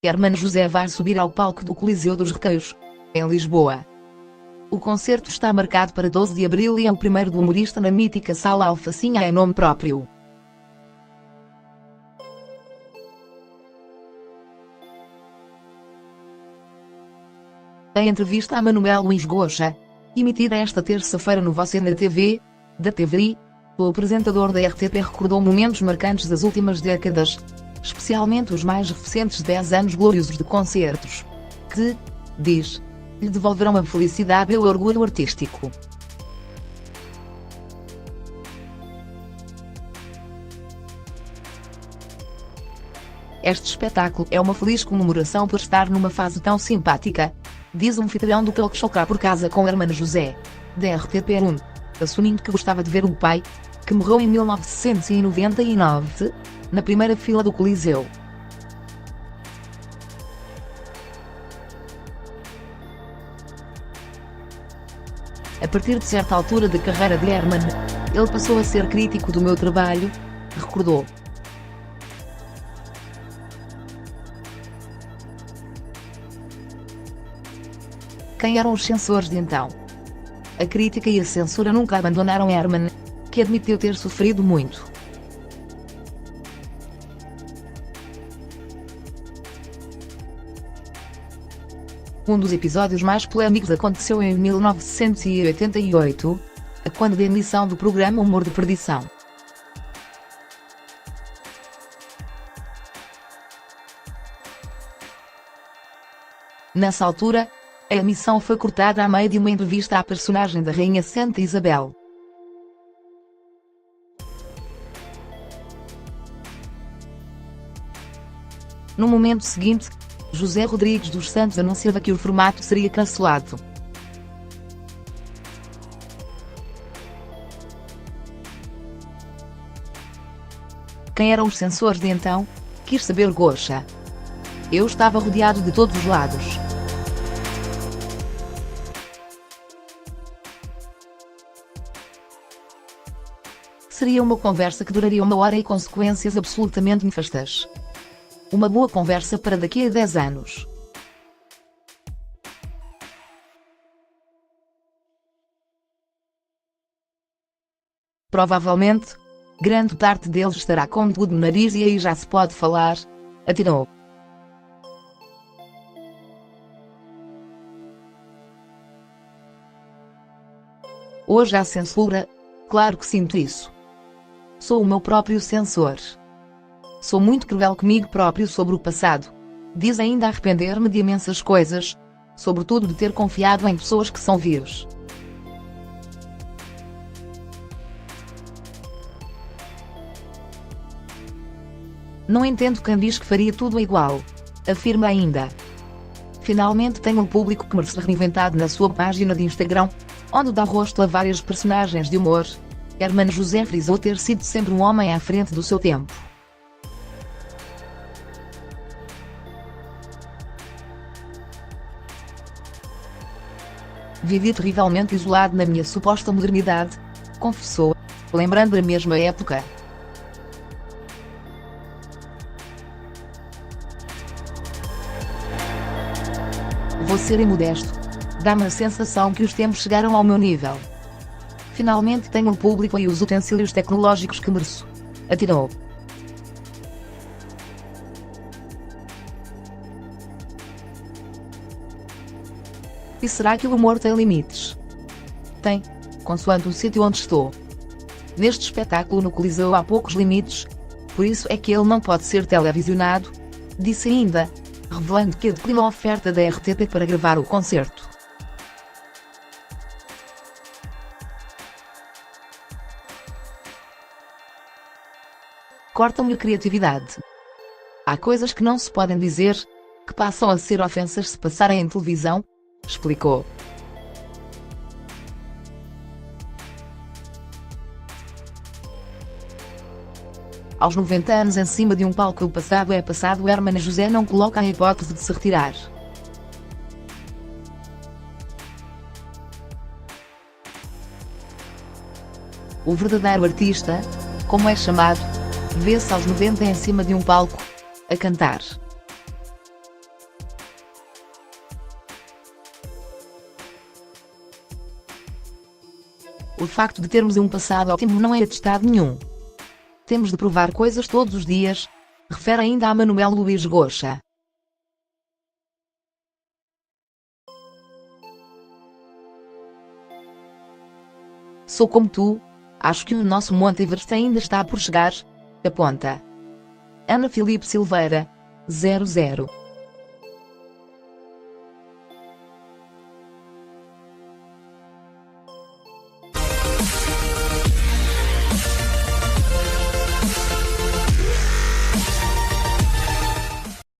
Hermano José vai subir ao palco do Coliseu dos Recreios, em Lisboa. O concerto está marcado para 12 de abril e é o primeiro do humorista na mítica Sala Alfacinha em nome próprio. A entrevista a Manuel Luís Goxa, emitida esta terça-feira no Você na TV, da TVI, o apresentador da RTP recordou momentos marcantes das últimas décadas, especialmente os mais recentes 10 anos gloriosos de concertos, que, diz, lhe devolverão a felicidade e o orgulho artístico. Este espetáculo é uma feliz comemoração por estar numa fase tão simpática, diz o anfitrião do Talk Show Cá por Casa com Hermano José, da RTP1, assumindo que gostava de ver o pai, que morreu em 1999, na primeira fila do Coliseu. A partir de certa altura da carreira de Hermano, ele passou a ser crítico do meu trabalho, recordou. Quem eram os censores de então? A crítica e a censura nunca abandonaram Hermano, que admitiu ter sofrido muito. Um dos episódios mais polêmicos aconteceu em 1988, quando da emissão do programa Humor de Perdição. Nessa altura, a emissão foi cortada a meio de uma entrevista à personagem da Rainha Santa Isabel. No momento seguinte, José Rodrigues dos Santos anunciava que o formato seria cancelado. Quem eram os censores de então? Quis saber Goxa. Eu estava rodeado de todos os lados. Seria uma conversa que duraria 1 hora e consequências absolutamente nefastas. Uma boa conversa para daqui a 10 anos. Provavelmente, grande parte deles estará com tudo no nariz e aí já se pode falar, atirou. Hoje há censura? Claro que sinto isso. Sou o meu próprio censor. Sou muito cruel comigo próprio sobre o passado. Diz ainda arrepender-me de imensas coisas, sobretudo de ter confiado em pessoas que são vírus. Não entendo quem diz que faria tudo igual. Afirma ainda. Finalmente tenho um público que merece reinventado na sua página de Instagram, onde dá rosto a vários personagens de humor. Hermano José frisou ter sido sempre um homem à frente do seu tempo. Vivi terrivelmente isolado na minha suposta modernidade, confessou, lembrando a mesma época. Vou ser imodesto. Dá-me a sensação que os tempos chegaram ao meu nível. Finalmente tenho o público e os utensílios tecnológicos que mereço. Atirou. E será que o humor tem limites? Tem, consoante o sítio onde estou. Neste espetáculo no Coliseu há poucos limites, por isso é que ele não pode ser televisionado, disse ainda, revelando que declinou a oferta da RTP para gravar o concerto. Cortam-me a criatividade. Há coisas que não se podem dizer, que passam a ser ofensas se passarem em televisão, explicou. Aos 90 anos em cima de um palco o passado é passado. Hermano José não coloca a hipótese de se retirar. O verdadeiro artista, como é chamado, vê-se aos 90 em cima de um palco, a cantar. O facto de termos um passado ótimo não é atestado nenhum. Temos de provar coisas todos os dias, refere ainda a Manuel Luís Goxa. Sou como tu, acho que o nosso Monte Everest ainda está por chegar, aponta Ana Filipe Silveira, 00.